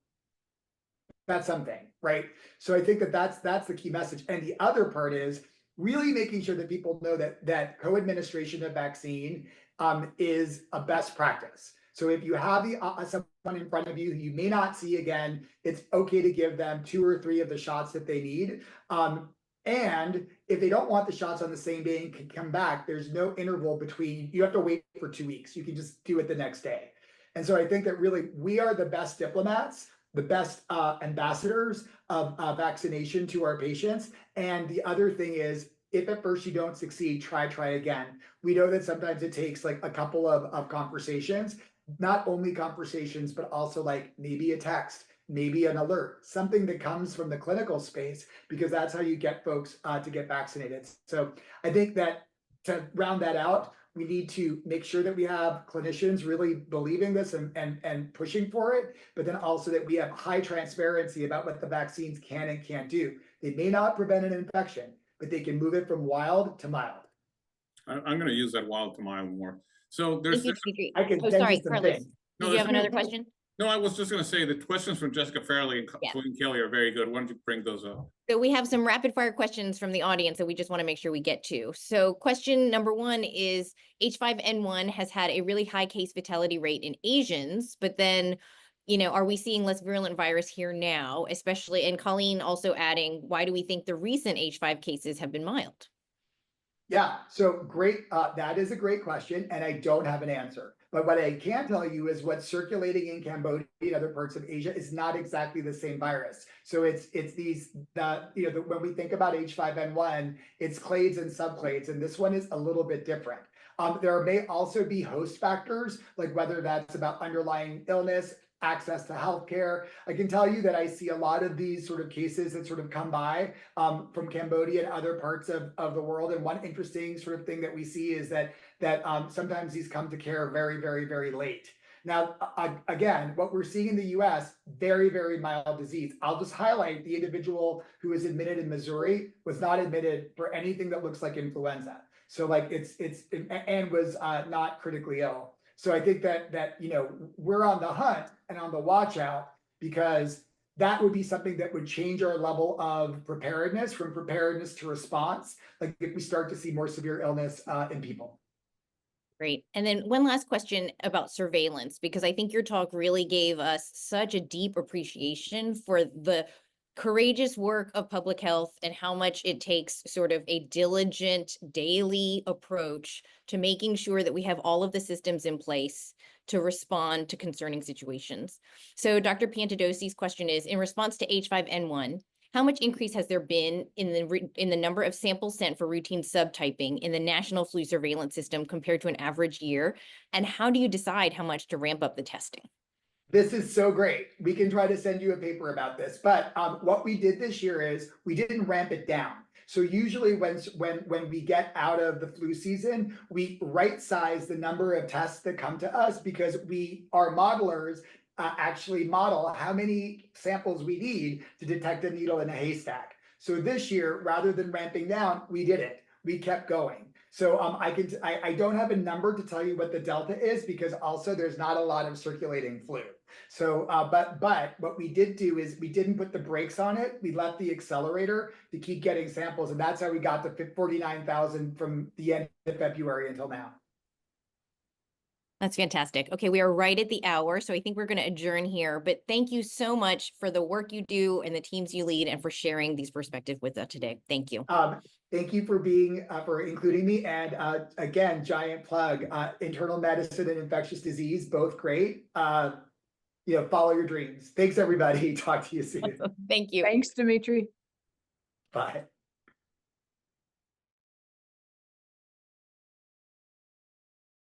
that's something, right? So I think that's the key message. And the other part is really making sure that people know that co-administration of vaccine is a best practice. So if you have someone in front of you who you may not see again, it's okay to give them 2 or 3 of the shots that they need. And if they don't want the shots on the same day and can come back, there's no interval between, you have to wait for 2 weeks. You can just do it the next day. And so I think that really we are the best diplomats, the best ambassadors of vaccination to our patients. And the other thing is, if at first you don't succeed, try again. We know that sometimes it takes like a couple of conversations, not only conversations, but also like maybe a text, maybe an alert, something that comes from the clinical space, because that's how you get folks to get vaccinated. So I think that to round that out, we need to make sure that we have clinicians really believing this and pushing for it, but then also that we have high transparency about what the vaccines can and can't do. They may not prevent an infection, but they can move it from wild to mild. I'm going to use that wild to mild more. So there's, Thank you, Dimitri. I can Oh, send you sorry, some Carlos. things. Did you have another question? no, I was just going to say the questions from Jessica Fairley and Yeah. Colleen Kelly are very good. Why don't you bring those up? So we have some rapid fire questions from the audience that we just want to make sure we get to. So question number one is H5N1 has had a really high case fatality rate in Asians, but then, you know, are we seeing less virulent virus here now, especially, and Colleen also adding, why do we think the recent H5 cases have been mild? Yeah, so great. That is a great question, and I don't have an answer. But what I can tell you is what's circulating in Cambodia and other parts of Asia is not exactly the same virus. So it's these when we think about H5N1, it's clades and subclades, and this one is a little bit different. There may also be host factors, like whether that's about underlying illness, access to healthcare. I can tell you that I see a lot of these sort of cases that sort of come by from Cambodia and other parts of the world. And one interesting sort of thing that we see is that sometimes these come to care very, very, very late. Now, again, what we're seeing in the US, very, very mild disease. I'll just highlight the individual who was admitted in Missouri was not admitted for anything that looks like influenza. So like and was not critically ill. So I think that we're on the hunt and on the watch out, because that would be something that would change our level of preparedness from preparedness to response. Like if we start to see more severe illness in people. Great. And then one last question about surveillance, because I think your talk really gave us such a deep appreciation for the courageous work of public health and how much it takes sort of a diligent daily approach to making sure that we have all of the systems in place to respond to concerning situations. So Dr. Piantadosi's question is, in response to H5N1, how much increase has there been in the number of samples sent for routine subtyping in the national flu surveillance system compared to an average year? And how do you decide how much to ramp up the testing? This is so great. We can try to send you a paper about this, but what we did this year is we didn't ramp it down. So usually when we get out of the flu season, we right size the number of tests that come to us, because our modelers actually model how many samples we need to detect a needle in a haystack. So this year, rather than ramping down, we did it. We kept going. So I don't have a number to tell you what the delta is, because also there's not a lot of circulating flu. So, but what we did do is we didn't put the brakes on it. We left the accelerator to keep getting samples, and that's how we got to 49,000 from the end of February until now. That's fantastic. Okay, we are right at the hour, so I think we're going to adjourn here. But thank you so much for the work you do and the teams you lead, and for sharing these perspectives with us today. Thank you. Thank you for for including me. And again, giant plug, internal medicine and infectious disease, both great. Follow your dreams. Thanks, everybody. Talk to you soon. Thank you. Thanks, Dimitri. Bye.